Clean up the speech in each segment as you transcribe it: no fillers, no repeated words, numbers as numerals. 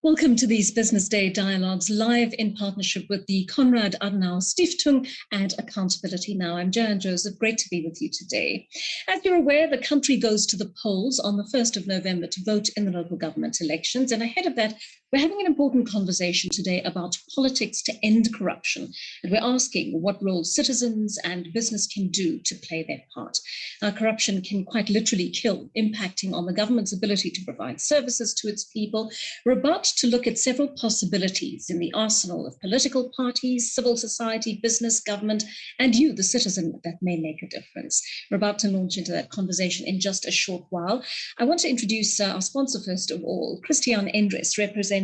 Welcome to these Business Day Dialogues live in partnership with the Konrad Adenauer Stiftung and Accountability Now. I'm Joanne Joseph. Great to be with you today. As you're aware, the country goes to the polls on the 1st of November to vote in the local government elections. And ahead of that, we're having an important conversation today about politics to end corruption. And we're asking what role citizens and business can do to play their part. Now, corruption can quite literally kill, impacting on the government's ability to provide services to its people. We're about to look at several possibilities in the arsenal of political parties, civil society, business, government, and you, the citizen, that may make a difference. We're about to launch into that conversation in just a short while. I want to introduce our sponsor first of all, Christian Endres, representing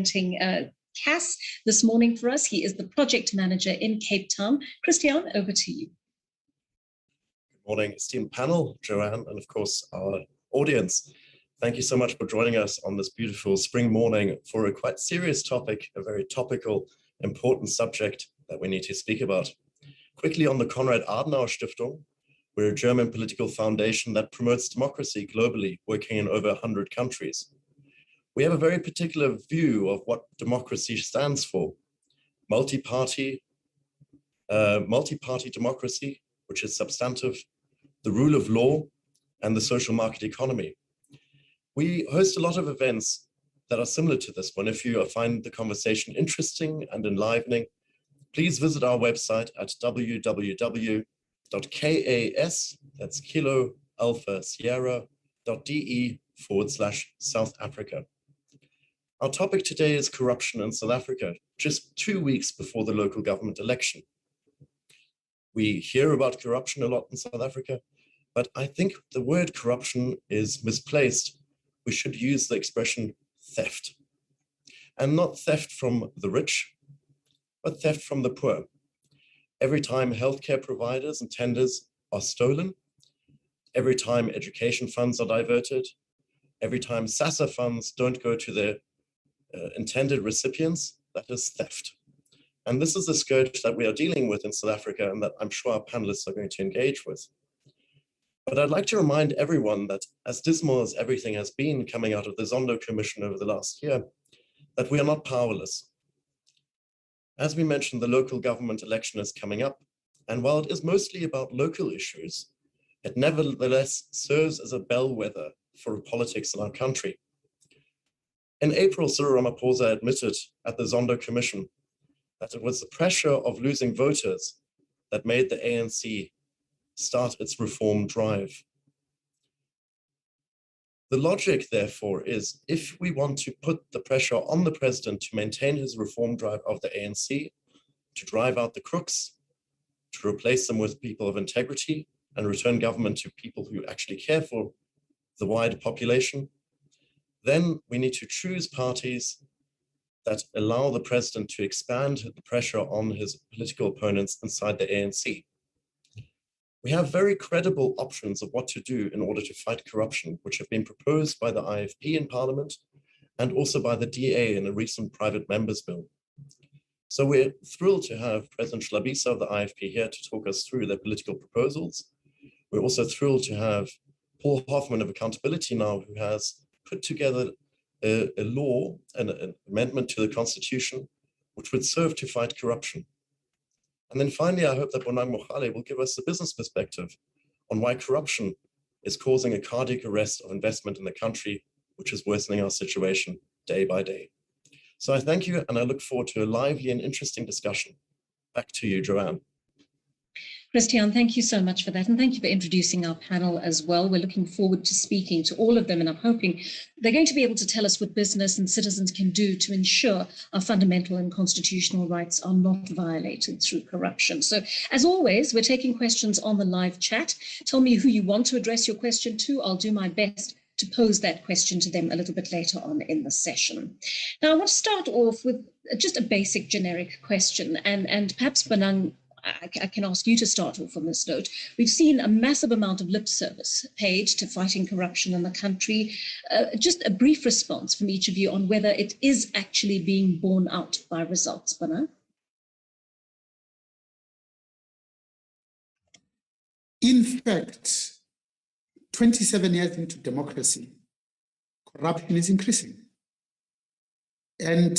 CAS this morning for us. He is the project manager in Cape Town. Christian, over to you. Good morning, esteemed panel, Joanne, and of course our audience. Thank you so much for joining us on this beautiful spring morning for a quite serious topic, a very topical, important subject that we need to speak about. Quickly on the Konrad Adenauer Stiftung, we're a German political foundation that promotes democracy globally, working in over 100 countries. We have a very particular view of what democracy stands for. Multi-party democracy, which is substantive, the rule of law, and the social market economy. We host a lot of events that are similar to this one. If you find the conversation interesting and enlivening, please visit our website at www.kas, that's Kilo Alpha Sierra, .de/South Africa. Our topic today is corruption in South Africa, just 2 weeks before the local government election. We hear about corruption a lot in South Africa, but I think the word corruption is misplaced. We should use the expression theft, and not theft from the rich, but theft from the poor. Every time healthcare providers and tenders are stolen, every time education funds are diverted, every time SASSA funds don't go to their intended recipients, that is theft. And this is the scourge that we are dealing with in South Africa and that I'm sure our panelists are going to engage with. But I'd like to remind everyone that as dismal as everything has been coming out of the Zondo Commission over the last year, that we are not powerless. As we mentioned, the local government election is coming up, and while it is mostly about local issues, it nevertheless serves as a bellwether for politics in our country. In April, Cyril Ramaphosa admitted at the Zondo Commission that it was the pressure of losing voters that made the ANC start its reform drive. The logic, therefore, is if we want to put the pressure on the president to maintain his reform drive of the ANC, to drive out the crooks, to replace them with people of integrity, and return government to people who actually care for the wider population, then we need to choose parties that allow the president to expand the pressure on his political opponents inside the ANC. We have very credible options of what to do in order to fight corruption, which have been proposed by the IFP in Parliament and also by the DA in a recent private members bill. So we're thrilled to have President Schlabisa of the IFP here to talk us through their political proposals. We're also thrilled to have Paul Hoffman of Accountability Now, who has put together a law, an amendment to the Constitution, which would serve to fight corruption. And then finally, I hope that Bonang Mohale will give us the business perspective on why corruption is causing a cardiac arrest of investment in the country, which is worsening our situation day by day. So I thank you, and I look forward to a lively and interesting discussion. Back to you, Joanne. Christian, thank you so much for that. And thank you for introducing our panel as well. We're looking forward to speaking to all of them, and I'm hoping they're going to be able to tell us what business and citizens can do to ensure our fundamental and constitutional rights are not violated through corruption. So as always, we're taking questions on the live chat. Tell me who you want to address your question to. I'll do my best to pose that question to them a little bit later on in the session. Now, I want to start off with just a basic generic question, and perhaps Bonang, I can ask you to start off on this note. We've seen a massive amount of lip service paid to fighting corruption in the country. Just a brief response from each of you on whether it is actually being borne out by results, Bonang. In fact, 27 years into democracy, corruption is increasing. And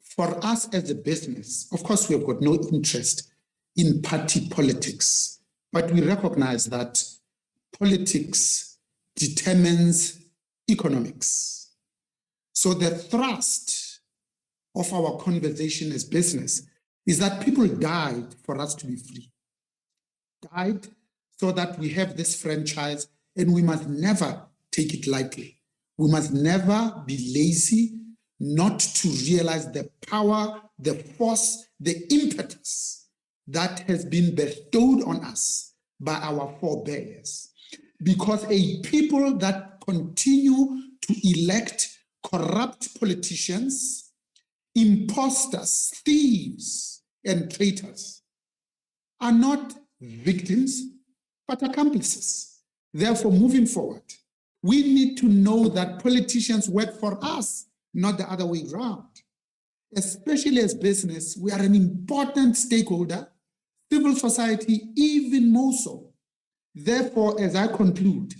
for us as a business, of course, we have got no interest in party politics, but we recognize that politics determines economics. So the thrust of our conversation as business is that people died for us to be free. Died so that we have this franchise, and we must never take it lightly. We must never be lazy not to realize the power, the force, the impetus that has been bestowed on us by our forebears. Because a people that continue to elect corrupt politicians, imposters, thieves, and traitors are not victims, but accomplices. Therefore, moving forward, we need to know that politicians work for us, not the other way around. Especially as business, we are an important stakeholder, civil society even more so. Therefore, as I conclude,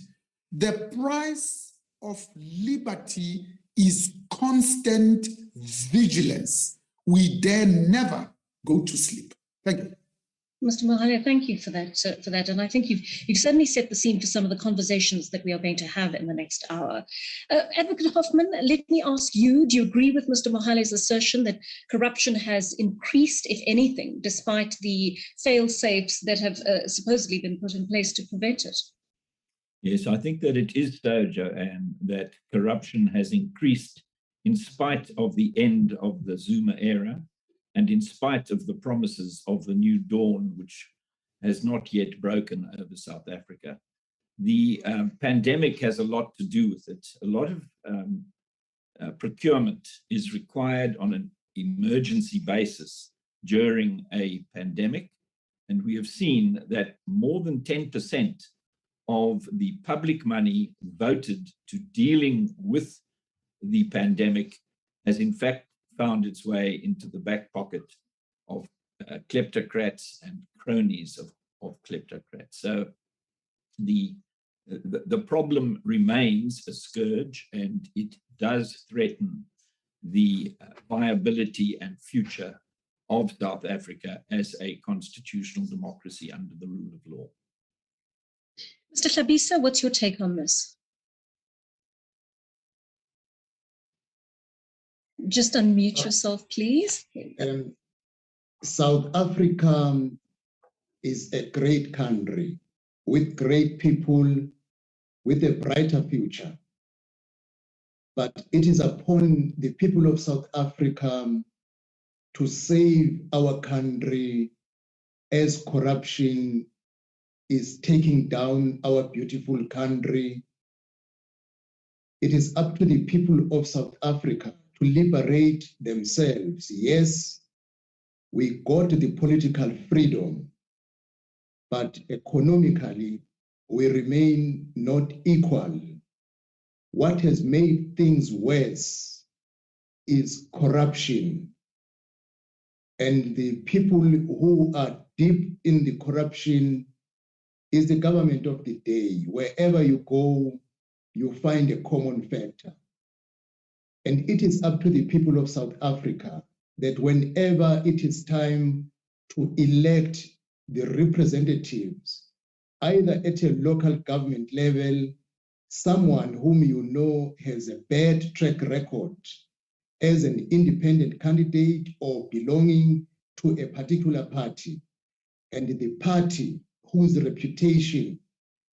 the price of liberty is constant vigilance. We dare never go to sleep. Thank you. Mr. Mohale, thank you for that. And I think you've certainly set the scene for some of the conversations that we are going to have in the next hour. Advocate Hoffman, let me ask you, do you agree with Mr. Mohale's assertion that corruption has increased, if anything, despite the fail-safes that have supposedly been put in place to prevent it? Yes, I think that it is so, Joanne, that corruption has increased in spite of the end of the Zuma era, and in spite of the promises of the new dawn, which has not yet broken over South Africa. The pandemic has a lot to do with it. A lot of procurement is required on an emergency basis during a pandemic. And we have seen that more than 10% of the public money voted to dealing with the pandemic has in fact found its way into the back pocket of kleptocrats and cronies of kleptocrats. So the problem remains a scourge, and it does threaten the viability and future of South Africa as a constitutional democracy under the rule of law. Mr. Hlabisa, what's your take on this? Just unmute yourself, please. South Africa is a great country with great people, with a brighter future. But it is upon the people of South Africa to save our country as corruption is taking down our beautiful country. It is up to the people of South Africa to liberate themselves. Yes, we got the political freedom, but economically, we remain not equal. What has made things worse is corruption. And the people who are deep in the corruption is the government of the day. Wherever you go, you find a common factor. And it is up to the people of South Africa that whenever it is time to elect the representatives, either at a local government level, someone whom you know has a bad track record as an independent candidate or belonging to a particular party, and the party whose reputation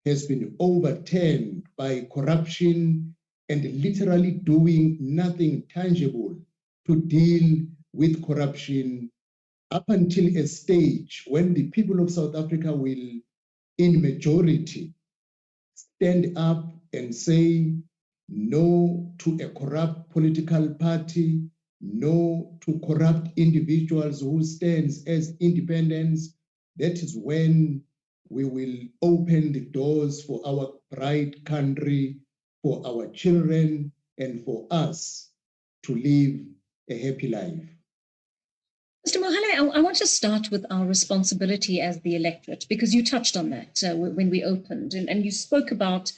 has been overturned by corruption and literally doing nothing tangible to deal with corruption, up until a stage when the people of South Africa will, in majority, stand up and say no to a corrupt political party, no to corrupt individuals who stands as independents. That is when we will open the doors for our bright country, for our children, and for us to live a happy life. Mr. Mohale, I want to start with our responsibility as the electorate, because you touched on that when we opened, and you spoke about,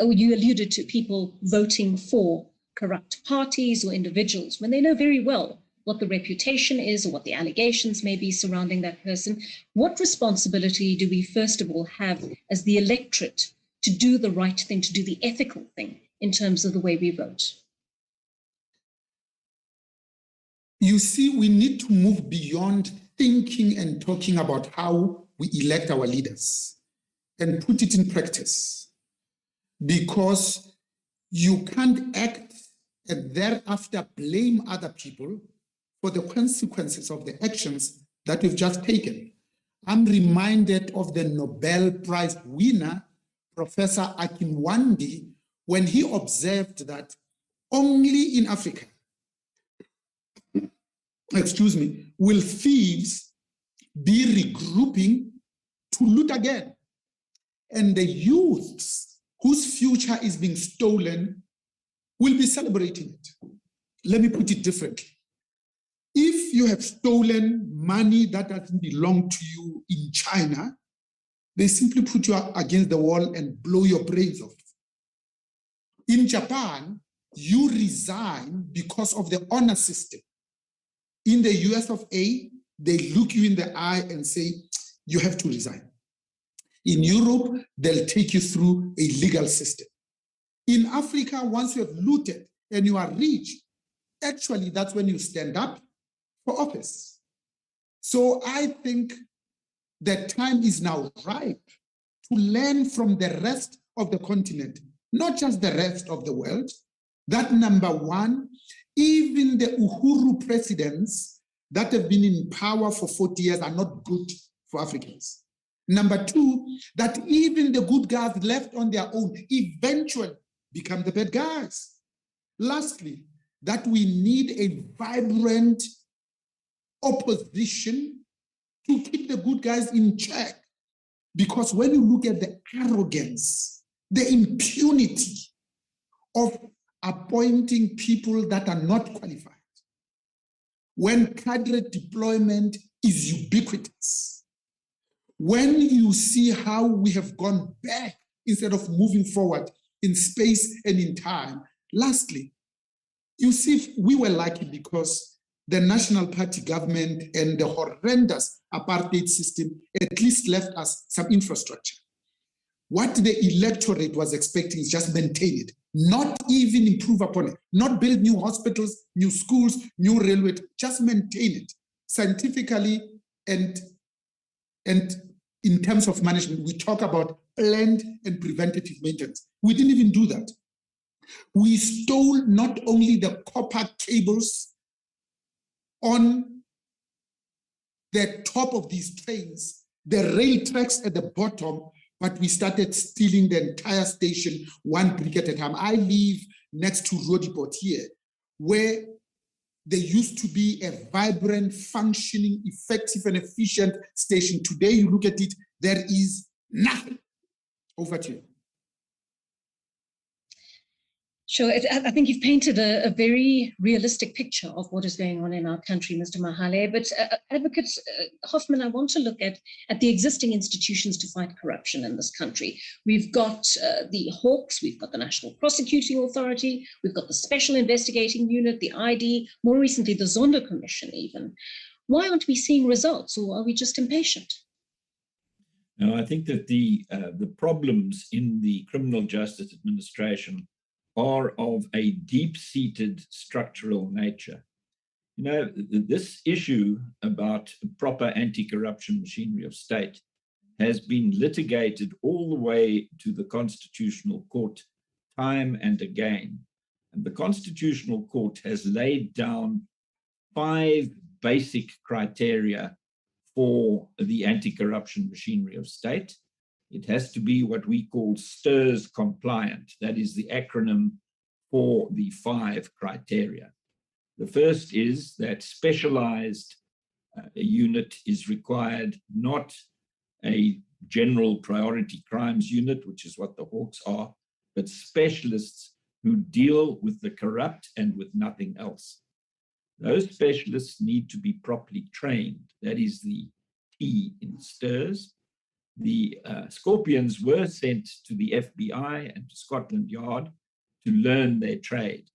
or you alluded to people voting for corrupt parties or individuals when they know very well what the reputation is or what the allegations may be surrounding that person? What responsibility do we first of all have as the electorate to do the right thing, to do the ethical thing in terms of the way we vote? You see, we need to move beyond thinking and talking about how we elect our leaders and put it in practice, because you can't act and thereafter blame other people for the consequences of the actions that we've just taken. I'm reminded of the Nobel Prize winner, Professor Akinwande, when he observed that only in Africa, will thieves be regrouping to loot again. And the youths whose future is being stolen will be celebrating it. Let me put it differently. If you have stolen money that doesn't belong to you in China, they simply put you against the wall and blow your brains off. In Japan, you resign because of the honor system. In the US of A, they look you in the eye and say, you have to resign. In Europe, they'll take you through a legal system. In Africa, once you have looted and you are rich, actually, that's when you stand up for office. So I think that time is now ripe to learn from the rest of the continent, not just the rest of the world, that number one, even the Uhuru presidents that have been in power for 40 years are not good for Africans. Number two, that even the good guys left on their own eventually become the bad guys. Lastly, that we need a vibrant opposition to keep the good guys in check. Because when you look at the arrogance, the impunity of appointing people that are not qualified, when cadre deployment is ubiquitous, when you see how we have gone back instead of moving forward in space and in time, lastly, you see, we were lucky because the National Party government and the horrendous apartheid system at least left us some infrastructure. What the electorate was expecting is just maintain it, not even improve upon it, not build new hospitals, new schools, new railway, just maintain it scientifically and in terms of management. We talk about planned and preventative maintenance. We didn't even do that. We stole not only the copper cables on the top of these trains, the rail tracks at the bottom, but we started stealing the entire station, one brick at a time. I live next to Rodiport here, where there used to be a vibrant, functioning, effective, and efficient station. Today, you look at it, there is nothing. Over to you. Sure. I think you've painted a very realistic picture of what is going on in our country, Mr. Mohale. But Advocate Hoffman, I want to look at the existing institutions to fight corruption in this country. We've got the Hawks, we've got the National Prosecuting Authority, we've got the Special Investigating Unit, the ID, more recently the Zondo Commission even. Why aren't we seeing results, or are we just impatient? No, I think that the problems in the criminal justice administration are of a deep-seated structural nature. You know, this issue about proper anti-corruption machinery of state has been litigated all the way to the Constitutional Court time and again. And the Constitutional Court has laid down 5 basic criteria for the anti-corruption machinery of state. It has to be what we call STIRS compliant. That is the acronym for the 5 criteria. The first is that specialized unit is required, not a general priority crimes unit, which is what the Hawks are, but specialists who deal with the corrupt and with nothing else. Those specialists need to be properly trained. That is the T in STIRS. The Scorpions were sent to the FBI and to Scotland Yard to learn their trade.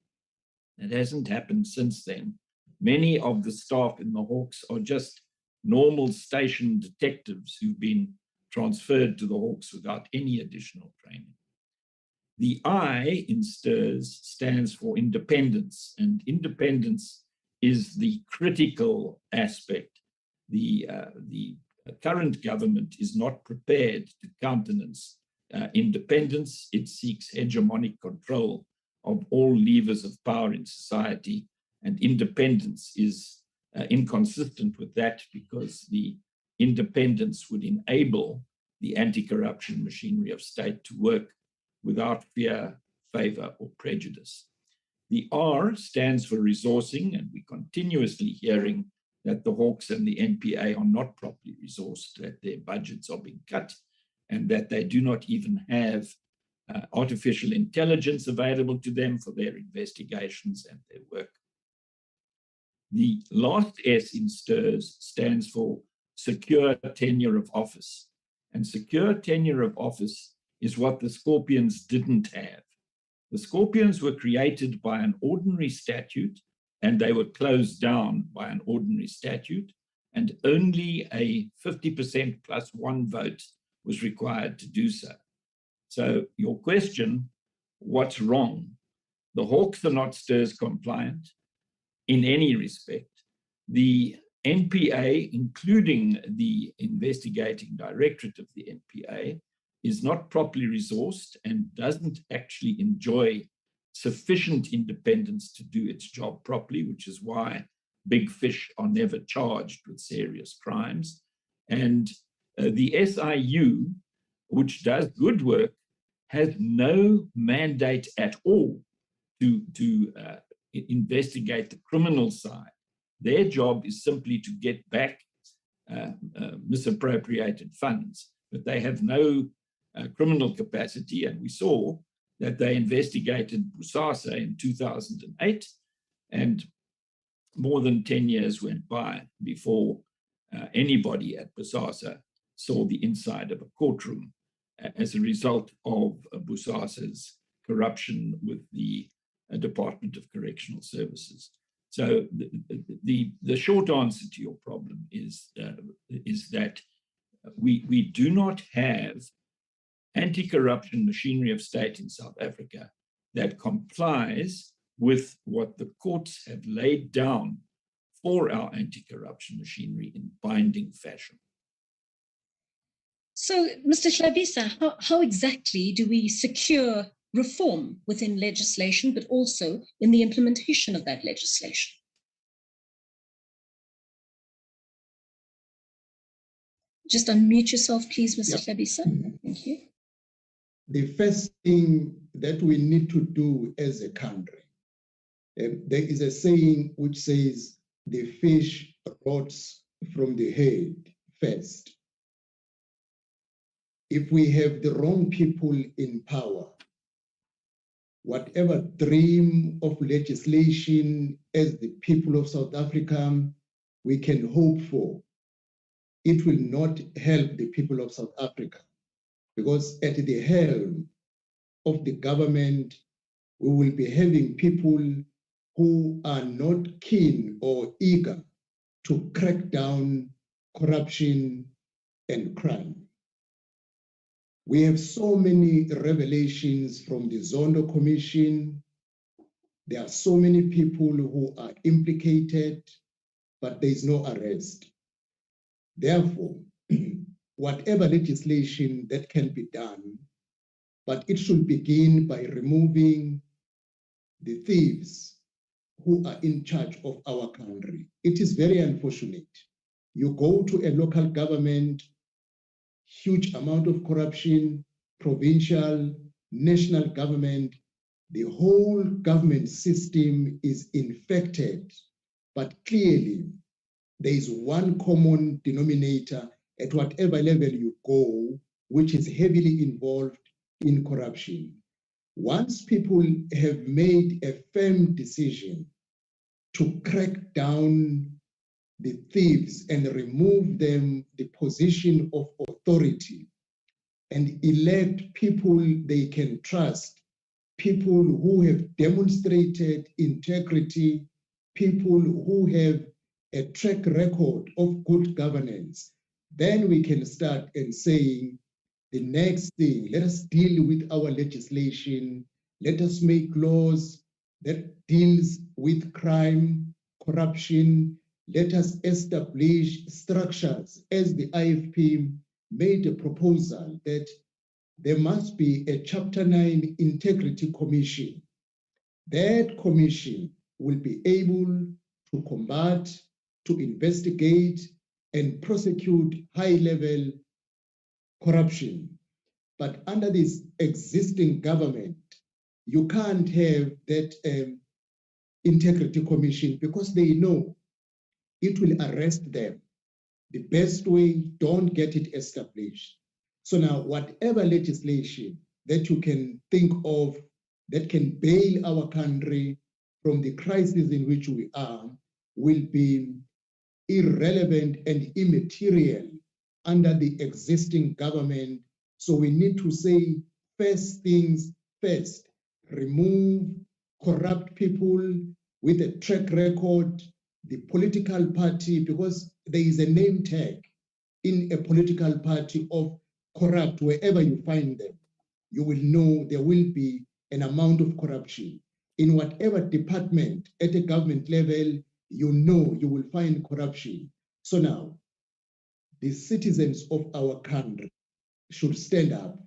It hasn't happened since then. Many of the staff in the Hawks are just normal station detectives who've been transferred to the Hawks without any additional training. The I in STIRS stands for independence, and independence is the critical aspect. The current government is not prepared to countenance independence. It seeks hegemonic control of all levers of power in society, and independence is inconsistent with that, because the independence would enable the anti-corruption machinery of state to work without fear, favor, or prejudice. The R stands for resourcing, and we're continuously hearing that the Hawks and the NPA are not properly resourced, that their budgets are being cut, and that they do not even have artificial intelligence available to them for their investigations and their work. The last S in STIRS stands for secure tenure of office. And secure tenure of office is what the Scorpions didn't have. The Scorpions were created by an ordinary statute, and they were closed down by an ordinary statute, and only a 50% plus one vote was required to do so. So your question, what's wrong? The Hawks are not STIRS compliant in any respect. The NPA, including the investigating directorate of the NPA, is not properly resourced and doesn't actually enjoy sufficient independence to do its job properly, which is why big fish are never charged with serious crimes. And the SIU, which does good work, has no mandate at all to investigate the criminal side. Their job is simply to get back misappropriated funds, but they have no criminal capacity. And we saw that they investigated Bosasa in 2008, and more than 10 years went by before anybody at Bosasa saw the inside of a courtroom as a result of Bosasa's corruption with the Department of Correctional Services. So the short answer to your problem is that we do not have anti-corruption machinery of state in South Africa that complies with what the courts have laid down for our anti-corruption machinery in binding fashion. So, Mr. Hlabisa, how exactly do we secure reform within legislation, but also in the implementation of that legislation? Just unmute yourself, please, Mr. Hlabisa. Thank you. The first thing that we need to do as a country, there is a saying which says, the fish rots from the head first. If we have the wrong people in power, whatever dream of legislation as the people of South Africa we can hope for, it will not help the people of South Africa, because at the helm of the government, we will be having people who are not keen or eager to crack down corruption and crime. We have so many revelations from the Zondo Commission. There are so many people who are implicated, but there is no arrest. Therefore, whatever legislation that can be done, but it should begin by removing the thieves who are in charge of our country. It is very unfortunate. You go to a local government, huge amount of corruption, provincial, national government, the whole government system is infected, but clearly there is one common denominator at whatever level you go, which is heavily involved in corruption. Once people have made a firm decision to crack down the thieves and remove them the position of authority and elect people they can trust people who have demonstrated integrity, people who have a track record of good governance, then we can start and saying, the next thing, let us deal with our legislation. Let us make laws that deals with crime, corruption. Let us establish structures, as the IFP made a proposal that there must be a Chapter 9 Integrity Commission. That commission will be able to combat, to investigate, and prosecute high-level corruption. But under this existing government, you can't have that integrity commission because they know it will arrest them. The best way, don't get it established. So now, whatever legislation that you can think of that can bail our country from the crisis in which we are will be irrelevant and immaterial under the existing government. So we need to say, first things first, remove corrupt people with a track record, the political party, because there is a name tag in a political party of corrupt. Wherever you find them, you will know there will be an amount of corruption. In whatever department at a government level, you know you will find corruption. So now, the citizens of our country should stand up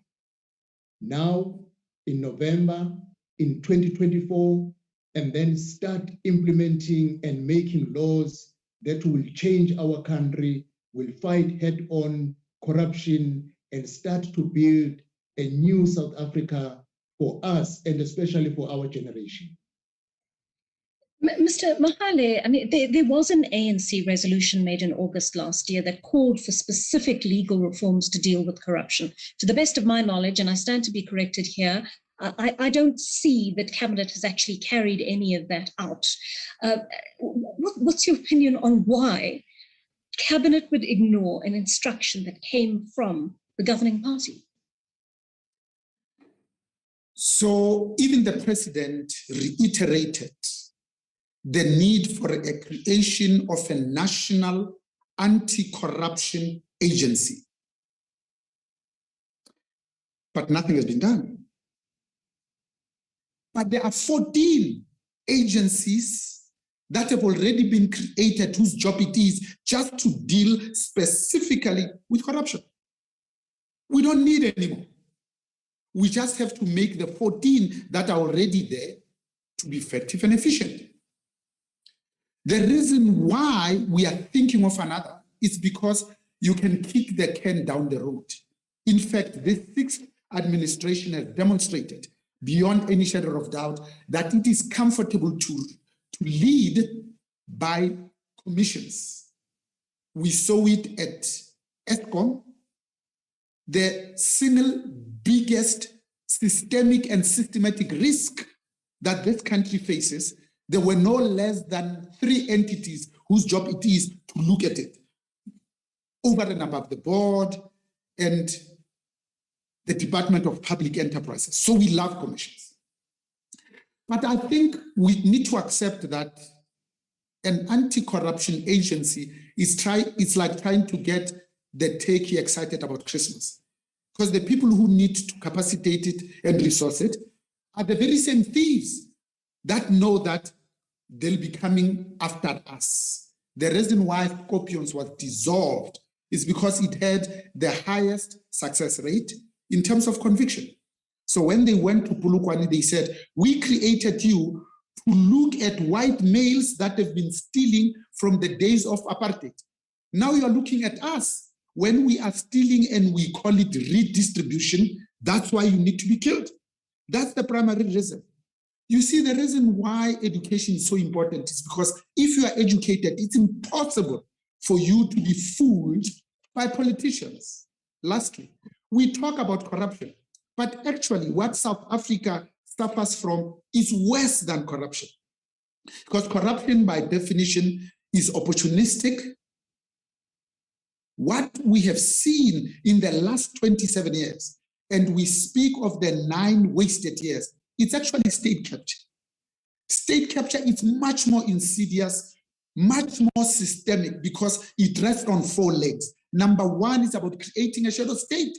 now in November, in 2024, and then start implementing and making laws that will change our country, will fight head-on corruption, and start to build a new South Africa for us, and especially for our generation. Mr. Mohale, I mean, there was an ANC resolution made in August last year that called for specific legal reforms to deal with corruption. To the best of my knowledge, and I stand to be corrected here, I don't see that Cabinet has actually carried any of that out. What's your opinion on why Cabinet would ignore an instruction that came from the governing party? So even the president reiterated the need for a creation of a national anti-corruption agency. But nothing has been done. But there are 14 agencies that have already been created whose job it is just to deal specifically with corruption. We don't need any more. We just have to make the 14 that are already there to be effective and efficient. The reason why we are thinking of another is because you can kick the can down the road. In fact, this sixth administration has demonstrated beyond any shadow of doubt that it is comfortable to lead by commissions. We saw it at ESCOM, the single biggest systemic and systematic risk that this country faces. There were no less than 3 entities whose job it is to look at it, over and above the board and the Department of Public Enterprises. So we love commissions. But I think we need to accept that an anti-corruption agency it's like trying to get the turkey excited about Christmas. Because the people who need to capacitate it and resource it are the very same thieves that know that they'll be coming after us. The reason why Scorpions was dissolved is because it had the highest success rate in terms of conviction. So when they went to Polokwane, they said, we created you to look at white males that have been stealing from the days of apartheid. Now you are looking at us when we are stealing and we call it redistribution. That's why you need to be killed. That's the primary reason. You see, the reason why education is so important is because if you are educated, it's impossible for you to be fooled by politicians. Lastly, we talk about corruption, but actually what South Africa suffers from is worse than corruption. Because corruption by definition is opportunistic. What we have seen in the last 27 years, and we speak of the 9 wasted years, It's actually state capture. State capture is much more insidious, much more systemic, because it rests on 4 legs. Number 1 is about creating a shadow state.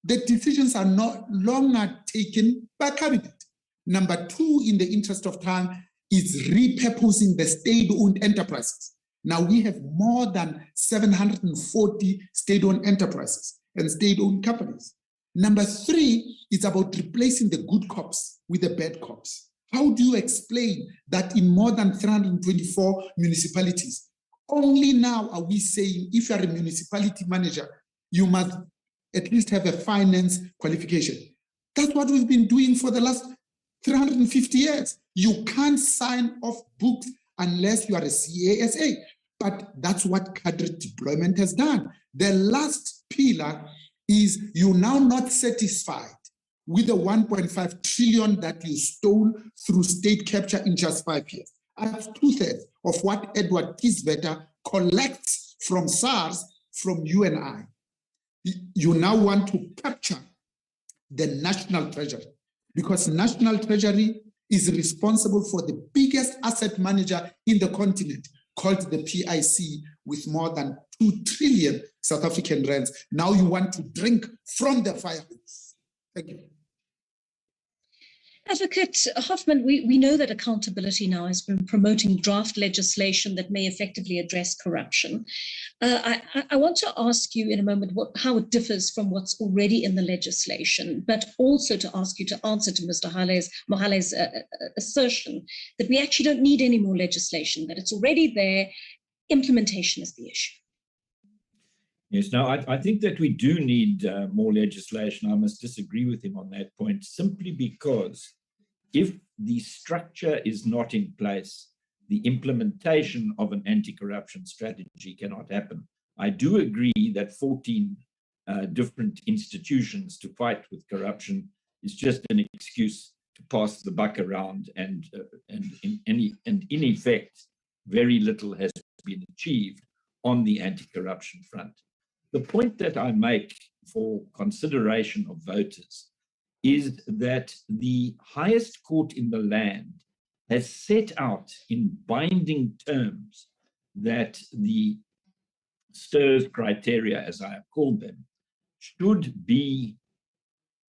The decisions are no longer taken by cabinet. Number 2, in the interest of time, is repurposing the state-owned enterprises. Now we have more than 740 state-owned enterprises and state-owned companies. Number 3 is about replacing the good cops with the bad cops. How do you explain that in more than 324 municipalities, only now are we saying if you're a municipality manager, you must at least have a finance qualification? That's what we've been doing for the last 350 years. You can't sign off books unless you are a CASA. But that's what cadre deployment has done. The last pillar is you're now not satisfied with the 1.5 trillion that you stole through state capture in just 5 years. That's 2/3 of what Edward Kisvetter collects from SARS, from you and I. You now want to capture the national treasury, because national treasury is responsible for the biggest asset manager in the continent, called the PIC, with more than 2 trillion South African rands. Now you want to drink from the fire hose. Thank you. Advocate Hoffman, we know that accountability now has been promoting draft legislation that may effectively address corruption. I want to ask you in a moment how it differs from what's already in the legislation, but also to ask you to answer to Mr. Mohale's assertion that we actually don't need any more legislation, that it's already there. Implementation is the issue. Yes, no, I think that we do need more legislation. I must disagree with him on that point, simply because if the structure is not in place, the implementation of an anti-corruption strategy cannot happen. I do agree that 14 different institutions to fight with corruption is just an excuse to pass the buck around, and in effect, very little has been achieved on the anti-corruption front. The point that I make for consideration of voters is that the highest court in the land has set out in binding terms that the STIRS criteria, as I have called them, should be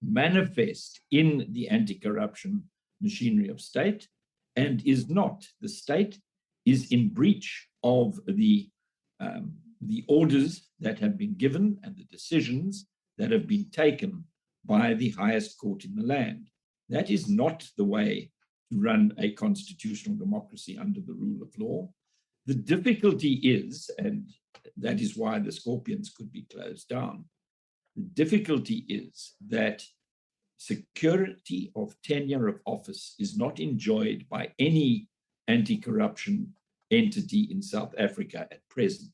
manifest in the anti-corruption machinery of state, and is not. The state is in breach of the orders that have been given and the decisions that have been taken by the highest court in the land. That is not the way to run a constitutional democracy under the rule of law. The difficulty is, and that is why the Scorpions could be closed down, the difficulty is that security of tenure of office is not enjoyed by any anti-corruption entity in South Africa at present.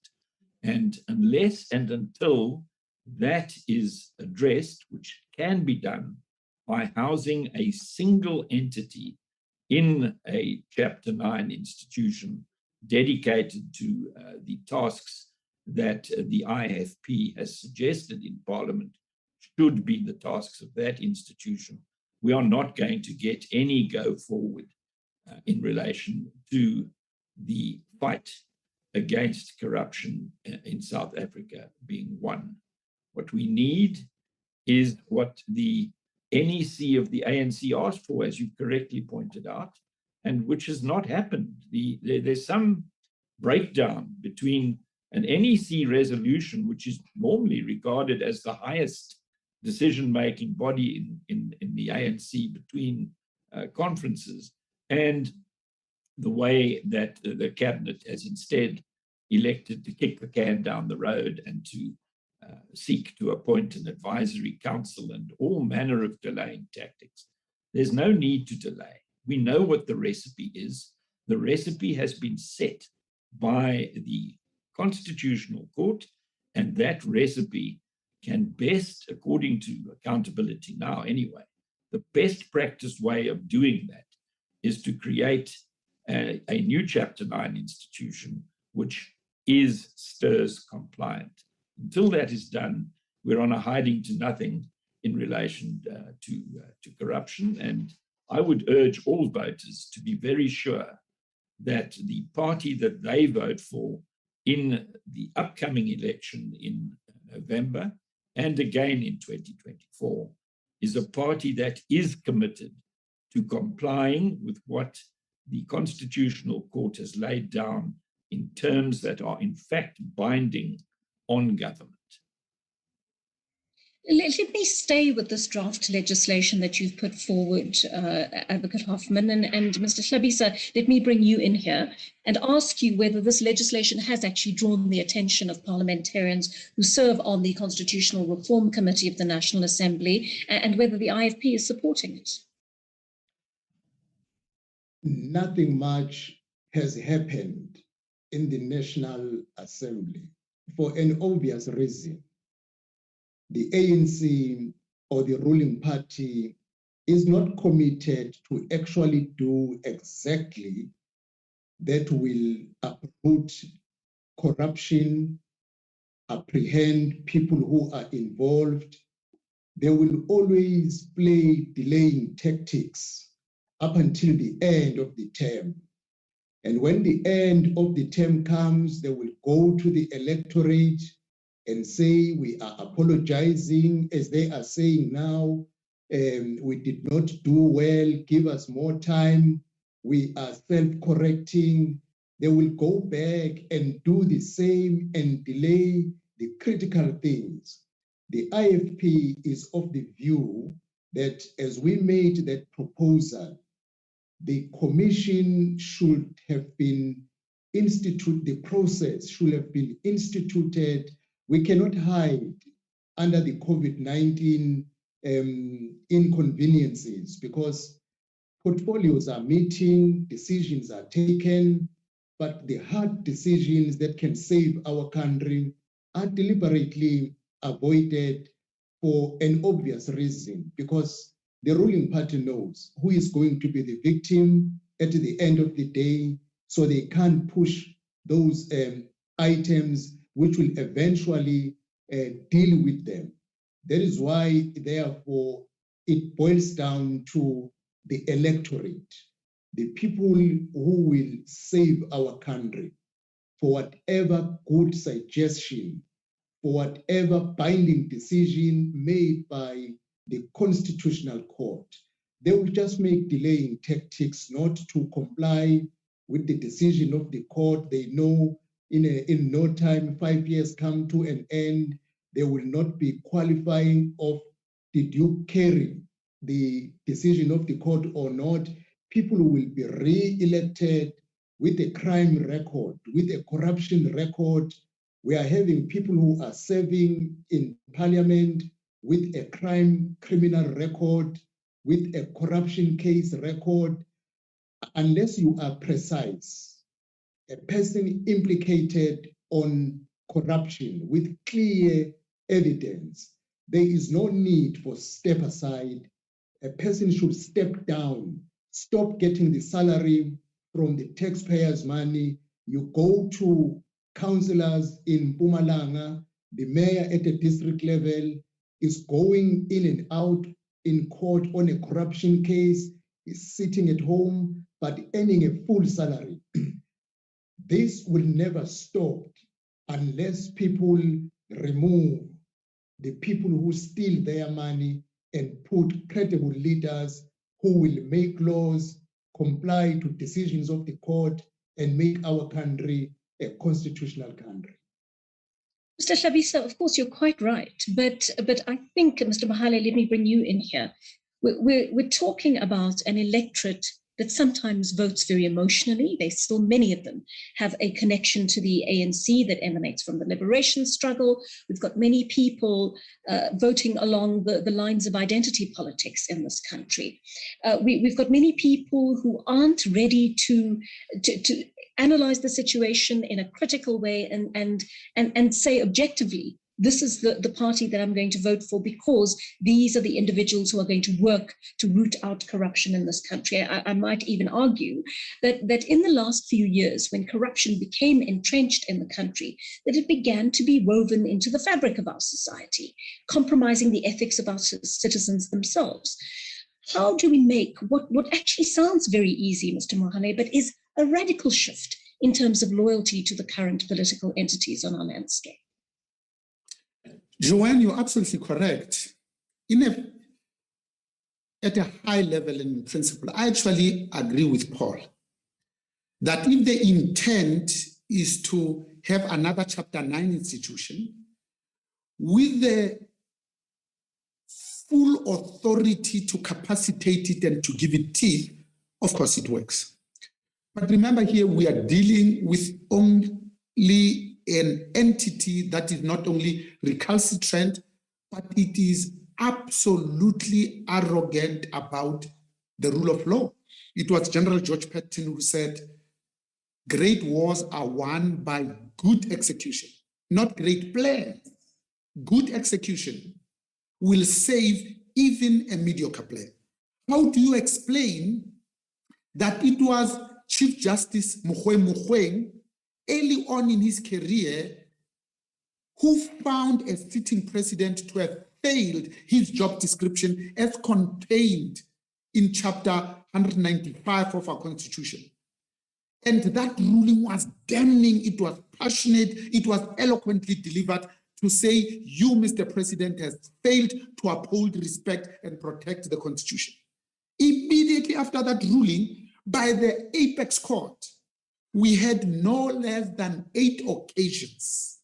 And unless and until that is addressed, which can be done by housing a single entity in a Chapter 9 institution dedicated to the tasks that the IFP has suggested in Parliament should be the tasks of that institution, we are not going to get any go forward in relation to the fight against corruption in South Africa being won. What we need is what the NEC of the ANC asked for, as you correctly pointed out, and which has not happened. There's some breakdown between an NEC resolution, which is normally regarded as the highest decision-making body in the ANC between conferences, and the way that the cabinet has instead elected to kick the can down the road and to seek to appoint an advisory council and all manner of delaying tactics. There's no need to delay. We know what the recipe is. The recipe has been set by the Constitutional Court, and that recipe can best, according to Accountability Now anyway, the best practice way of doing that is to create a new Chapter 9 institution which is STIRS compliant. Until that is done, we're on a hiding to nothing in relation to corruption, and I would urge all voters to be very sure that the party that they vote for in the upcoming election in November and again in 2024 is a party that is committed to complying with what the Constitutional Court has laid down in terms that are in fact binding on government. Let me stay with this draft legislation that you've put forward, Advocate Hoffman, and Mr. Hlabisa, let me bring you in here and ask you whether this legislation has actually drawn the attention of parliamentarians who serve on the Constitutional Reform Committee of the National Assembly, and whether the IFP is supporting it. Nothing much has happened in the National Assembly for an obvious reason. The ANC or the ruling party is not committed to actually do exactly that will uproot corruption, apprehend people who are involved. They will always play delaying tactics up until the end of the term. And when the end of the term comes, they will go to the electorate and say, we are apologizing, as they are saying now, we did not do well, give us more time, we are self-correcting. They will go back and do the same and delay the critical things. The IFP is of the view that as we made that proposal, the commission should have been the process should have been instituted. We cannot hide under the COVID-19 inconveniences because portfolios are meeting, decisions are taken, but the hard decisions that can save our country are deliberately avoided for an obvious reason, because the ruling party knows who is going to be the victim at the end of the day, so they can't push those items which will eventually deal with them. That is why, therefore, it boils down to the electorate, the people who will save our country for whatever good suggestion, for whatever binding decision made by the Constitutional Court. They will just make delaying tactics not to comply with the decision of the court. They know in no time, 5 years come to an end, they will not be qualifying of did you carry the decision of the court or not. People will be re-elected with a crime record, with a corruption record. We are having people who are serving in parliament with a criminal record, with a corruption case record. Unless you are precise, a person implicated on corruption with clear evidence, there is no need for step aside. A person should step down, stop getting the salary from the taxpayers' money. You go to councillors in Mpumalanga, the mayor at the district level is going in and out in court on a corruption case, is sitting at home, but earning a full salary. This will never stop unless people remove the people who steal their money and put credible leaders who will make laws, comply to decisions of the court, and make our country a constitutional country. Mr. Hlabisa, of course, you're quite right, but I think, Mr. Mohale, let me bring you in here. We're talking about an electorate that sometimes votes very emotionally. Many of them have a connection to the ANC that emanates from the liberation struggle. We've got many people voting along the lines of identity politics in this country. We've got many people who aren't ready to analyze the situation in a critical way and say objectively, this is the party that I'm going to vote for because these are the individuals who are going to work to root out corruption in this country. I might even argue that in the last few years, when corruption became entrenched in the country, that it began to be woven into the fabric of our society, compromising the ethics of our citizens themselves. how do we make what actually sounds very easy, Mr. Mohale, but is a radical shift in terms of loyalty to the current political entities on our landscape? Joanne, you're absolutely correct. At a high level in principle, I actually agree with Paul that if the intent is to have another Chapter 9 institution with the full authority to capacitate it and to give it teeth, of course it works. But remember here, we are dealing with only an entity that is not only recalcitrant, but it is absolutely arrogant about the rule of law. It was General George Patton who said, great wars are won by good execution, not great plans. Good execution will save even a mediocre plan. How do you explain that it was Chief Justice Mogoeng early on in his career who found a sitting president to have failed his job description as contained in Chapter 195 of our Constitution? And that ruling was damning, it was passionate, it was eloquently delivered to say, you, Mr. President, has failed to uphold, respect, and protect the Constitution. Immediately after that ruling, by the apex court, we had no less than 8 occasions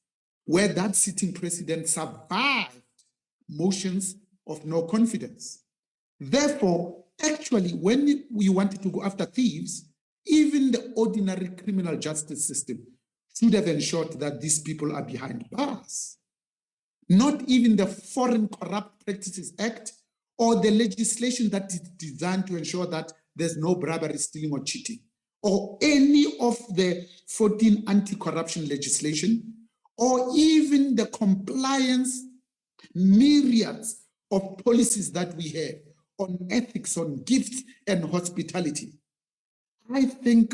where that sitting president survived motions of no confidence. Therefore, actually, when we wanted to go after thieves, even the ordinary criminal justice system should have ensured that these people are behind bars. Not even the Foreign Corrupt Practices Act or the legislation that is designed to ensure that there's no bribery, stealing, or cheating, or any of the 14 anti-corruption legislation, or even the compliance myriads of policies that we have on ethics, on gifts and hospitality. I think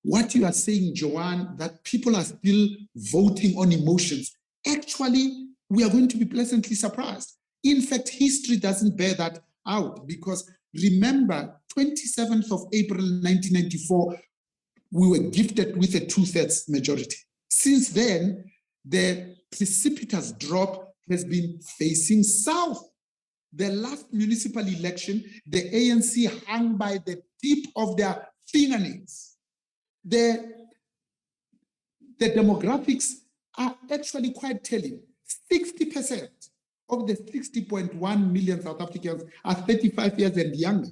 what you are saying, Joanne, that people are still voting on emotions, actually, we are going to be pleasantly surprised. In fact, history doesn't bear that out, because remember, 27th of April 1994, we were gifted with a 2/3 majority. Since then, the precipitous drop has been facing south. The last municipal election, the ANC hung by the tip of their fingernails. The demographics are actually quite telling. 60% of the 60.1 million South Africans are 35 years and younger.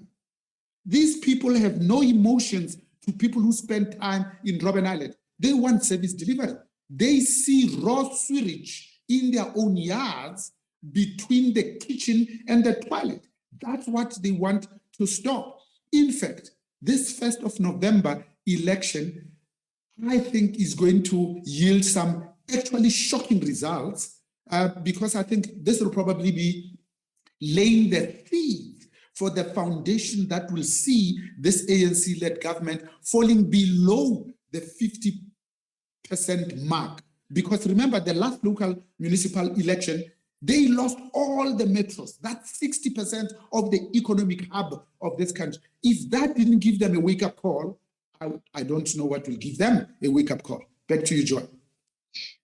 These people have no emotions to people who spend time in Robben Island. They want service delivery. They see raw sewage in their own yards between the kitchen and the toilet. That's what they want to stop. In fact, this 1st of November election, I think, is going to yield some actually shocking results, because I think this will probably be laying the seeds for the foundation that will see this ANC-led government falling below the 50% mark. Because remember, the last local municipal election, they lost all the metros. That's 60% of the economic hub of this country. If that didn't give them a wake-up call, I don't know what will give them a wake-up call. Back to you, Joy.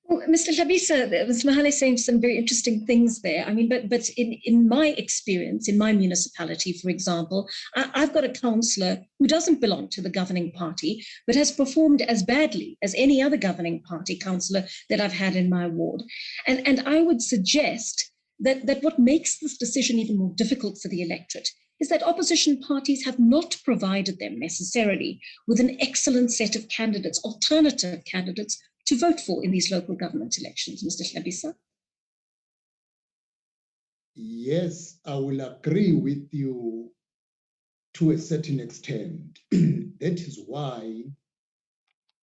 Well, Mr. Hlabisa, Mr. Mohale is saying some very interesting things there. I mean, but in my experience, in my municipality, for example, I've got a councillor who doesn't belong to the governing party, but has performed as badly as any other governing party councillor that I've had in my ward. And I would suggest that what makes this decision even more difficult for the electorate is that opposition parties have not provided them necessarily with an excellent set of candidates, alternative candidates, to vote for in these local government elections, Mr. Hlabisa? Yes, I will agree with you to a certain extent. That is why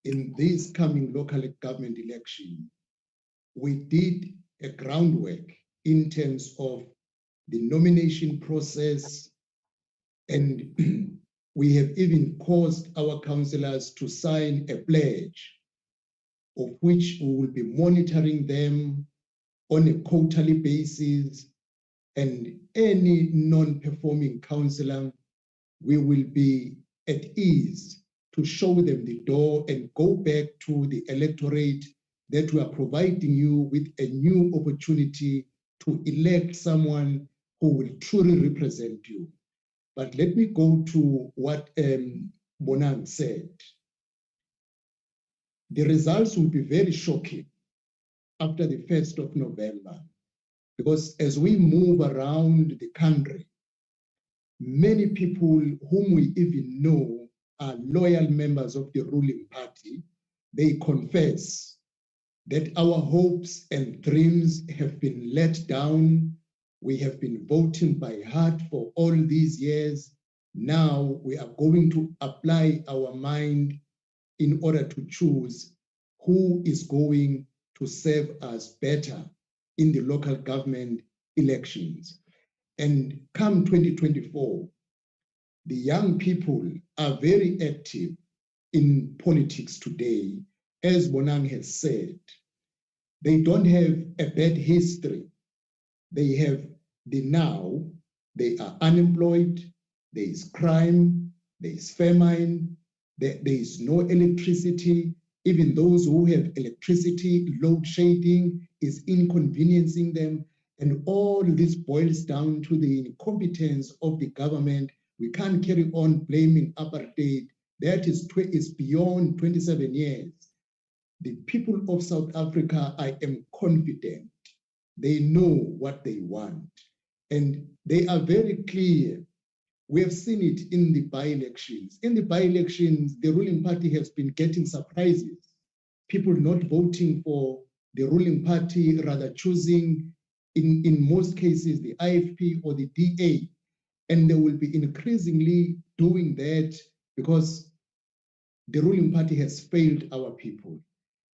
in this coming local government election, we did a groundwork in terms of the nomination process, and we have even caused our councillors to sign a pledge of which we will be monitoring them on a quarterly basis and any non-performing councillor, we will be at ease to show them the door and go back to the electorate that we are providing you with a new opportunity to elect someone who will truly represent you. But let me go to what Bonang said. The results will be very shocking after the 1st of November, because as we move around the country, many people whom we even know are loyal members of the ruling party, they confess that our hopes and dreams have been let down. We have been voting by heart for all these years. Now we are going to apply our mind in order to choose who is going to serve us better in the local government elections. And come 2024, the young people are very active in politics today. As Bonang has said, they don't have a bad history. They have the now, they are unemployed, there is crime, there is famine, there is no electricity. Even those who have electricity, load shedding is inconveniencing them. And all this boils down to the incompetence of the government. We can't carry on blaming apartheid. That is beyond 27 years. The people of South Africa, I am confident, they know what they want. And they are very clear. We have seen it in the by-elections. In the by-elections, the ruling party has been getting surprises. People not voting for the ruling party, rather choosing, in most cases, the IFP or the DA. And they will be increasingly doing that because the ruling party has failed our people.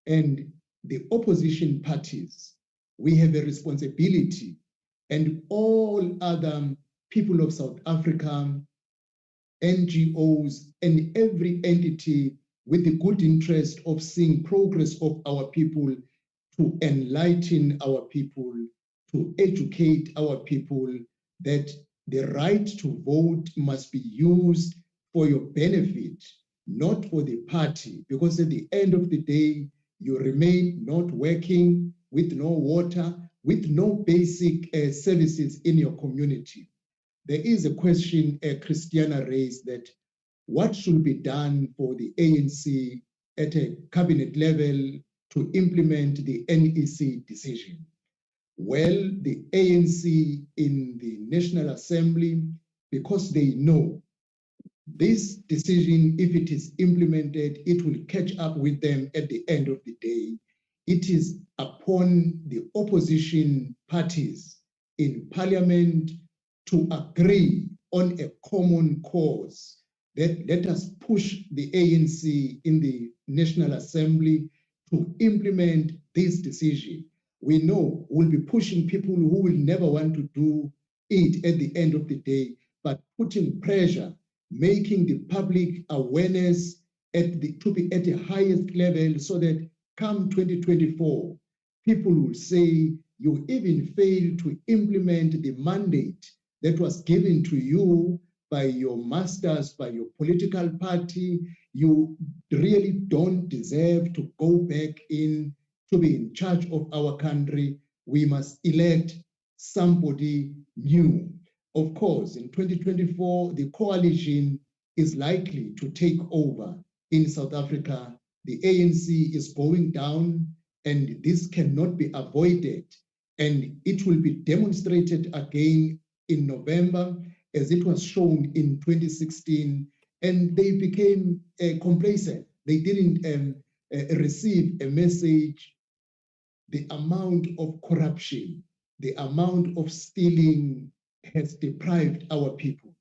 And the opposition parties, we have a responsibility, and all other people of South Africa, NGOs, and every entity with the good interest of seeing progress of our people, to enlighten our people, to educate our people that the right to vote must be used for your benefit, not for the party, because at the end of the day, you remain not working, with no water, with no basic services in your community. There is a question Christiana raised, that what should be done for the ANC at a cabinet level to implement the NEC decision? Well, the ANC in the National Assembly, because they know this decision, if it is implemented, it will catch up with them at the end of the day. It is upon the opposition parties in parliament to agree on a common cause, that let us push the ANC in the National Assembly to implement this decision. We know we'll be pushing people who will never want to do it at the end of the day, but putting pressure, making the public awareness to be at the highest level, so that come 2024, people will say, you even failed to implement the mandate that was given to you by your masters, by your political party. You really don't deserve to go back in to be in charge of our country. We must elect somebody new. Of course, in 2024, the coalition is likely to take over in South Africa. The ANC is going down, and this cannot be avoided. And it will be demonstrated again in November, as it was shown in 2016. And they became complacent. They didn't receive a message. The amount of corruption, the amount of stealing has deprived our people.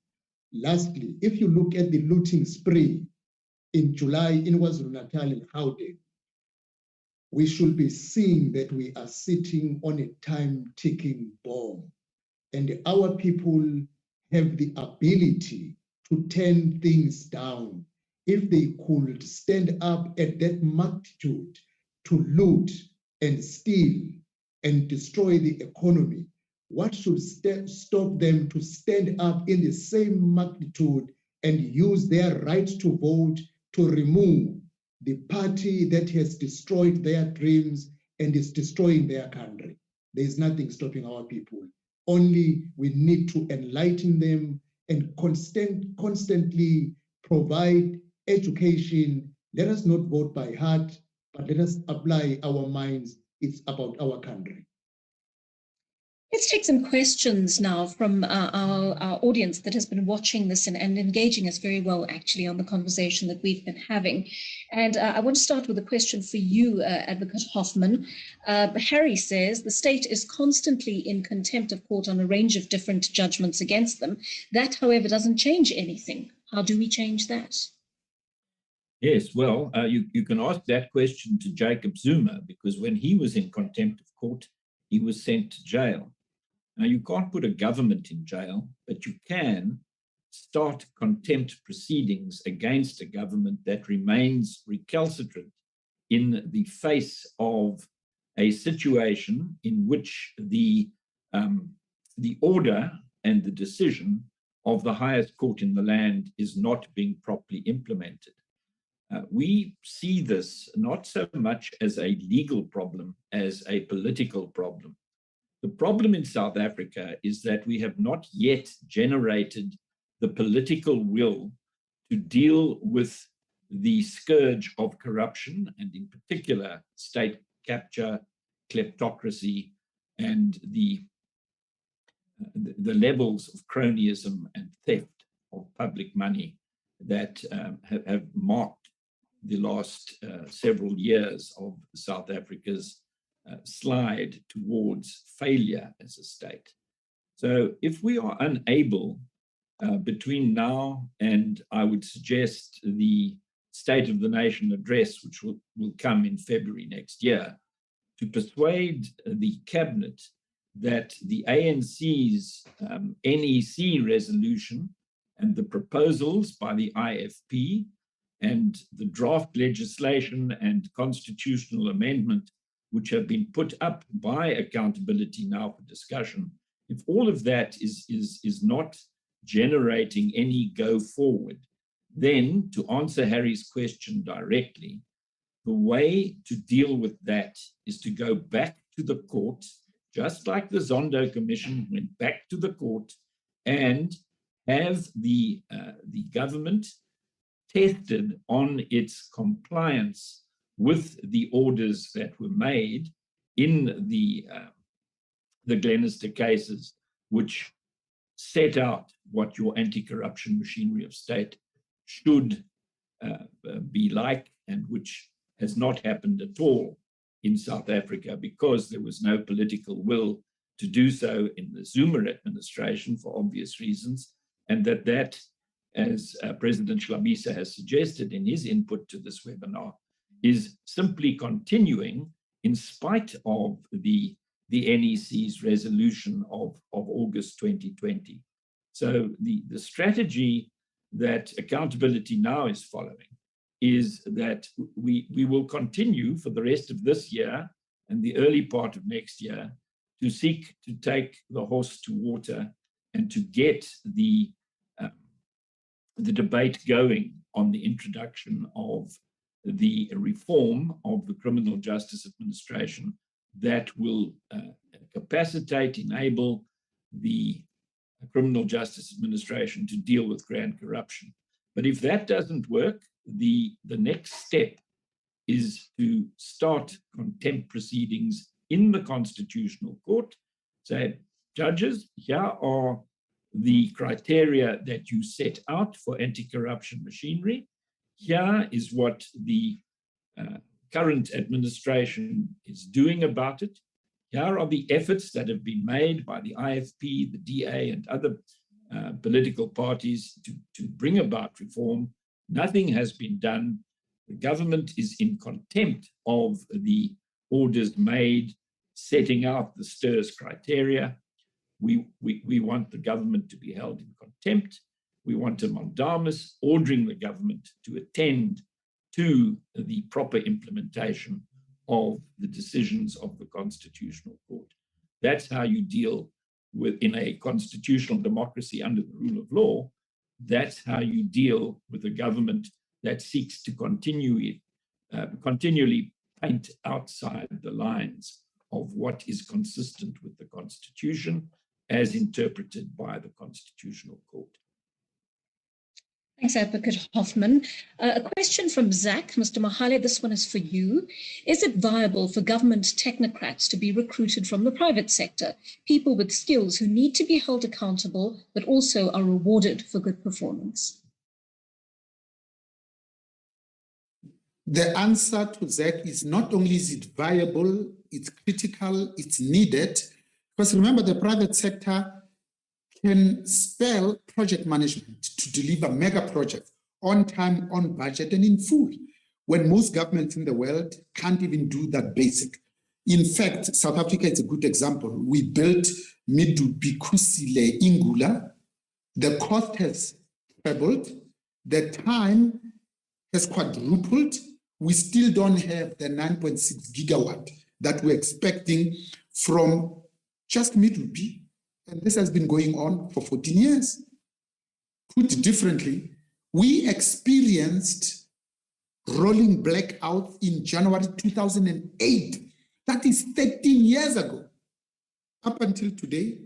Lastly, if you look at the looting spree in July in KwaZulu-Natal and Gauteng, we should be seeing that we are sitting on a time-ticking bomb. And our people have the ability to turn things down. If they could stand up at that magnitude to loot and steal and destroy the economy, what should stop them to stand up in the same magnitude and use their right to vote to remove the party that has destroyed their dreams and is destroying their country? There is nothing stopping our people. Only we need to enlighten them and constantly provide education. Let us not vote by heart, but let us apply our minds. It's about our country. Let's take some questions now from our audience that has been watching this and engaging us very well, actually, on the conversation that we've been having. And I want to start with a question for you, Advocate Hoffman. Harry says, the state is constantly in contempt of court on a range of different judgments against them. That, however, doesn't change anything. How do we change that? Yes, well, you can ask that question to Jacob Zuma, because when he was in contempt of court, he was sent to jail. Now, you can't put a government in jail, but you can start contempt proceedings against a government that remains recalcitrant in the face of a situation in which the order and the decision of the highest court in the land is not being properly implemented. We see this not so much as a legal problem as a political problem. The problem in South Africa is that we have not yet generated the political will to deal with the scourge of corruption, and in particular, state capture, kleptocracy, and the levels of cronyism and theft of public money that have marked the last several years of South Africa's slide towards failure as a state. So if we are unable between now and, I would suggest, the State of the Nation address, which will come in February next year, to persuade the cabinet that the ANC's NEC resolution and the proposals by the IFP and the draft legislation and constitutional amendment which have been put up by Accountability Now for discussion, if all of that is not generating any go forward, then, to answer Harry's question directly, the way to deal with that is to go back to the court, just like the Zondo Commission went back to the court, and have the government tested on its compliance with the orders that were made in the Glenister cases, which set out what your anti-corruption machinery of state should be like, and which has not happened at all in South Africa because there was no political will to do so in the Zuma administration for obvious reasons, and that, as President Schlabisa has suggested in his input to this webinar, is simply continuing in spite of the NEC's resolution of August 2020. So the strategy that Accountability Now is following is that we will continue for the rest of this year and the early part of next year to seek to take the horse to water and to get the debate going on the introduction of the reform of the criminal justice administration that will capacitate, enable the criminal justice administration to deal with grand corruption. But if that doesn't work, the next step is to start contempt proceedings in the Constitutional Court. Say, judges, here are the criteria that you set out for anti-corruption machinery. Here is what the current administration is doing about it. Here are the efforts that have been made by the IFP, the DA, and other political parties to bring about reform. Nothing has been done. The government is in contempt of the orders made, setting out the STIRS criteria. We want the government to be held in contempt. We want a mandamus ordering the government to attend to the proper implementation of the decisions of the Constitutional Court. That's how you deal within a constitutional democracy under the rule of law, that's how you deal with a government that seeks to continually paint outside the lines of what is consistent with the Constitution as interpreted by the Constitutional Court. Thanks, Advocate Hoffman. A question from Zach. Mr. Mohale, this one is for you. Is it viable for government technocrats to be recruited from the private sector, people with skills who need to be held accountable but also are rewarded for good performance? The answer to Zach is not only is it viable, it's critical, it's needed, because remember the private sector can spell project management to deliver mega projects on time, on budget, and in full, when most governments in the world can't even do that basic. In fact, South Africa is a good example. We built Midubikusile Ingula. The cost has trebled. The time has quadrupled. We still don't have the 9.6 gigawatt that we're expecting from just Midubi. And this has been going on for 14 years. Put differently, we experienced rolling blackouts in January 2008. That is 13 years ago. Up until today,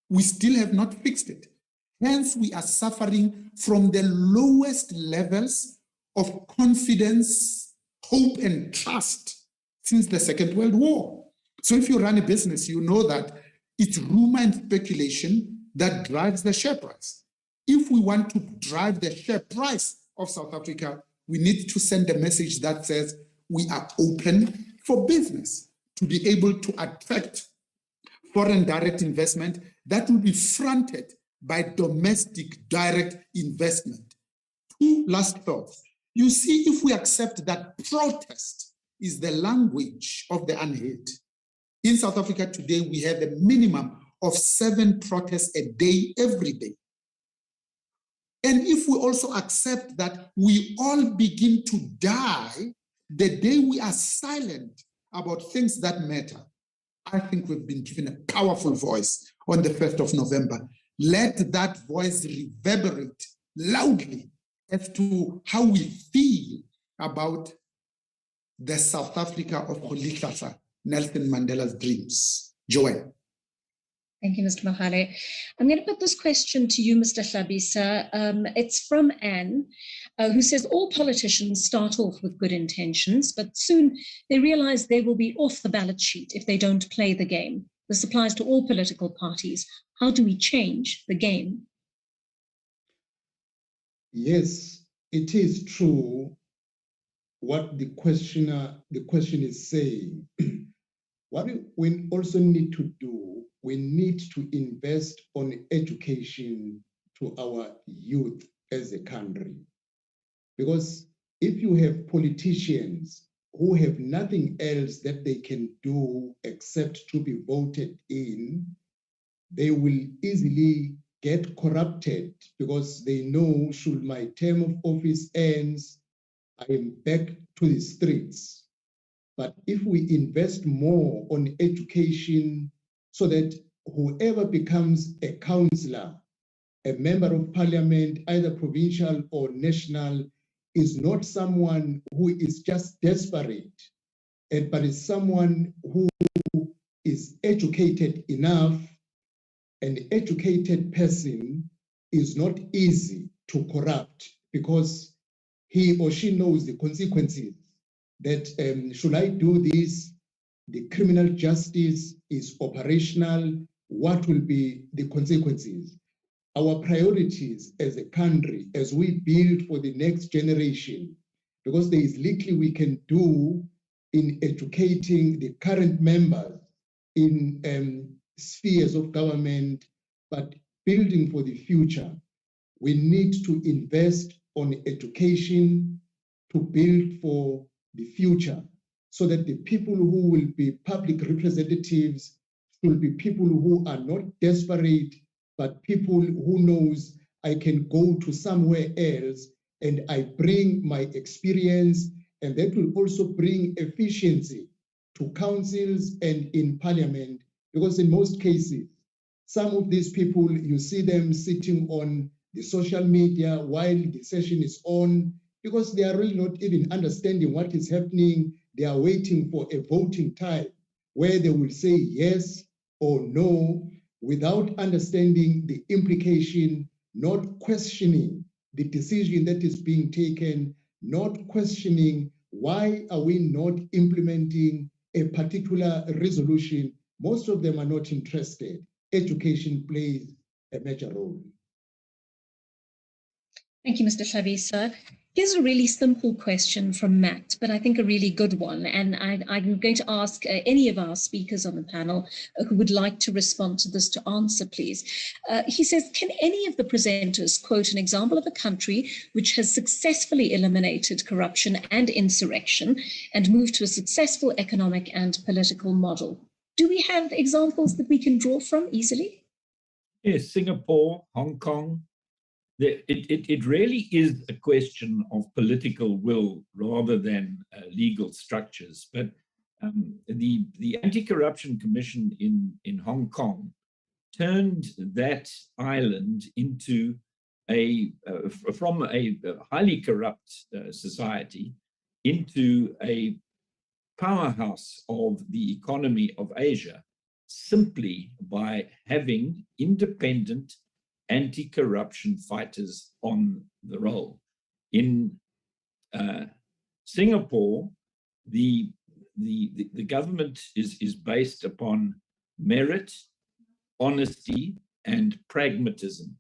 we still have not fixed it. Hence, we are suffering from the lowest levels of confidence, hope, and trust since the Second World War. So if you run a business, you know that it's rumor and speculation that drives the share price. If we want to drive the share price of South Africa, we need to send a message that says we are open for business to be able to attract foreign direct investment that will be fronted by domestic direct investment. Two last thoughts. You see, if we accept that protest is the language of the unheard, in South Africa today, we have a minimum of 7 protests a day, every day. And if we also accept that we all begin to die the day we are silent about things that matter, I think we've been given a powerful voice on the 1st of November. Let that voice reverberate loudly as to how we feel about the South Africa of Rolihlahla, Nelson Mandela's dreams. Joanne. Thank you, Mr. Mohale. I'm going to put this question to you, Mr. Hlabisa. It's from Anne, who says, all politicians start off with good intentions, but soon they realize they will be off the ballot sheet if they don't play the game. This applies to all political parties. How do we change the game? Yes, it is true what the question is saying. What we also need to do, we need to invest on education to our youth as a country. Because if you have politicians who have nothing else that they can do except to be voted in, they will easily get corrupted because they know, should my term of office ends, I am back to the streets. But if we invest more on education so that whoever becomes a councillor, a member of parliament, either provincial or national, is not someone who is just desperate, but is someone who is educated enough. An educated person is not easy to corrupt because he or she knows the consequences. That should I do this, the criminal justice is operational, what will be the consequences? Our priorities as a country, as we build for the next generation, because there is little we can do in educating the current members in spheres of government, but building for the future, we need to invest on education to build for the future, so that the people who will be public representatives will be people who are not desperate, but people who knows I can go to somewhere else and I bring my experience, and that will also bring efficiency to councils and in parliament, because in most cases, Some of these people, you see them sitting on the social media while the session is on, because they are really not even understanding what is happening. They are waiting for a voting time where they will say yes or no without understanding the implication, not questioning the decision that is being taken, not questioning why are we not implementing a particular resolution. Most of them are not interested. Education plays a major role. Thank you, Mr. Hlabisa. Here's a really simple question from Matt, but I think a really good one. And I'm going to ask any of our speakers on the panel who would like to respond to this to answer, please. He says, can any of the presenters quote an example of a country which has successfully eliminated corruption and insurrection and moved to a successful economic and political model? Do we have examples that we can draw from easily? Yes, Singapore, Hong Kong. It really is a question of political will rather than legal structures. But the Anti-Corruption Commission in Hong Kong turned that island into from a highly corrupt society into a powerhouse of the economy of Asia, simply by having independent anti-corruption fighters on the roll. In Singapore, the government is based upon merit, honesty, and pragmatism.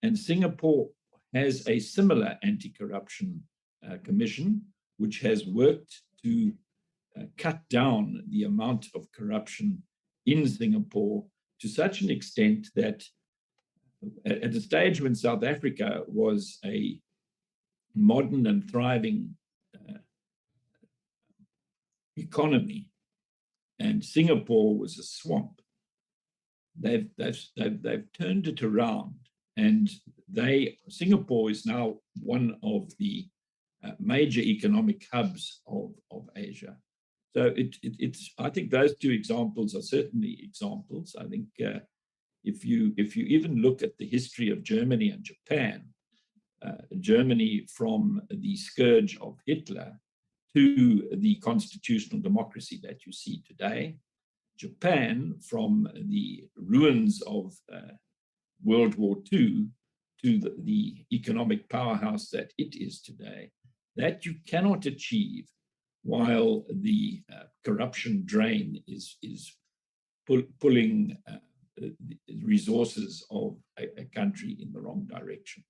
And Singapore has a similar anti-corruption commission, which has worked to cut down the amount of corruption in Singapore to such an extent that at a stage when South Africa was a modern and thriving economy and Singapore was a swamp, they've turned it around, and Singapore is now one of the major economic hubs of Asia. So I think those two examples are certainly examples. I think if you even look at the history of Germany and Japan, Germany from the scourge of Hitler to the constitutional democracy that you see today, Japan from the ruins of World War II to the economic powerhouse that it is today, that you cannot achieve while the corruption drain is pulling resources of a country in the wrong direction.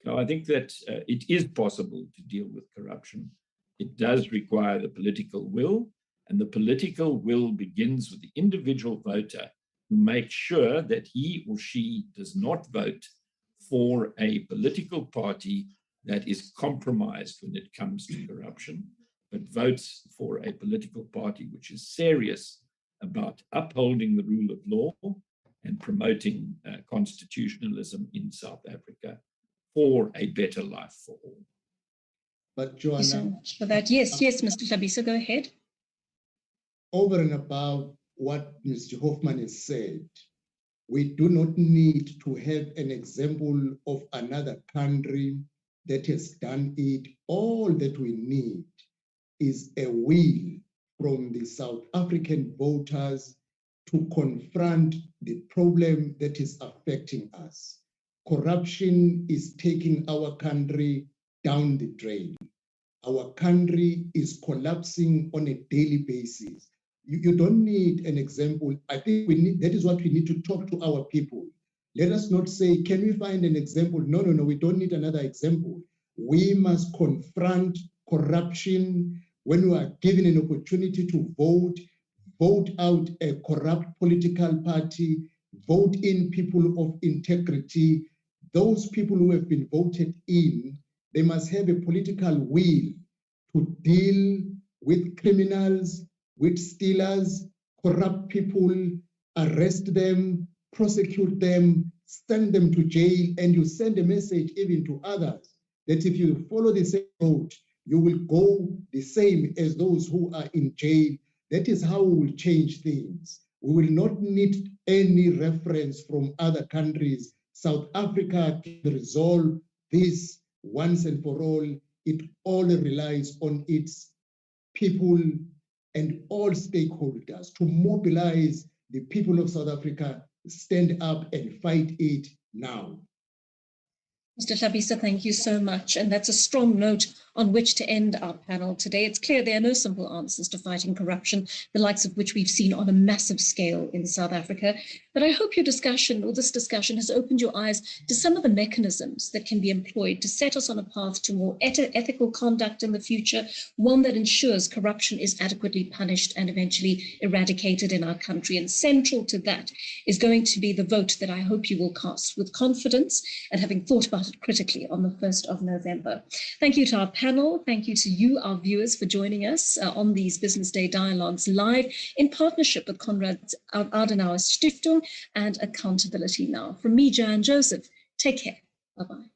So I think that it is possible to deal with corruption. It does require the political will, and the political will begins with the individual voter who makes sure that he or she does not vote for a political party that is compromised when it comes to corruption, but votes for a political party which is serious about upholding the rule of law and promoting constitutionalism in South Africa for a better life for all. But Joanna, thank you so much for that. Yes, Mr. Hlabisa, go ahead. Over and above what Mr. Hoffman has said, we do not need to have an example of another country that has done it. All that we need is a will from the South African voters to confront the problem that is affecting us. Corruption is taking our country down the drain. Our country is collapsing on a daily basis. You don't need an example. I think that is what we need to talk to our people. Let us not say, can we find an example? No, we don't need another example. We must confront corruption. When we are given an opportunity to vote out a corrupt political party, vote in people of integrity. Those people who have been voted in, they must have a political will to deal with criminals, with stealers, corrupt people, arrest them, prosecute them, send them to jail, and you send a message even to others that if you follow the same road, you will go the same as those who are in jail. That is how we will change things. We will not need any reference from other countries. South Africa can resolve this once and for all. It all relies on its people and all stakeholders to mobilize the people of South Africa, stand up and fight it now. Mr. Hlabisa, thank you so much. And that's a strong note on which to end our panel today. It's clear there are no simple answers to fighting corruption, the likes of which we've seen on a massive scale in South Africa. But I hope your discussion, or this discussion, has opened your eyes to some of the mechanisms that can be employed to set us on a path to more ethical conduct in the future, one that ensures corruption is adequately punished and eventually eradicated in our country. And central to that is going to be the vote that I hope you will cast with confidence and having thought about it critically on the 1st of November. Thank you to our panel. Thank you to you, our viewers, for joining us on these Business Day Dialogues Live in partnership with Konrad Adenauer Stiftung and Accountability Now. From me, Joanne Joseph, take care. Bye-bye.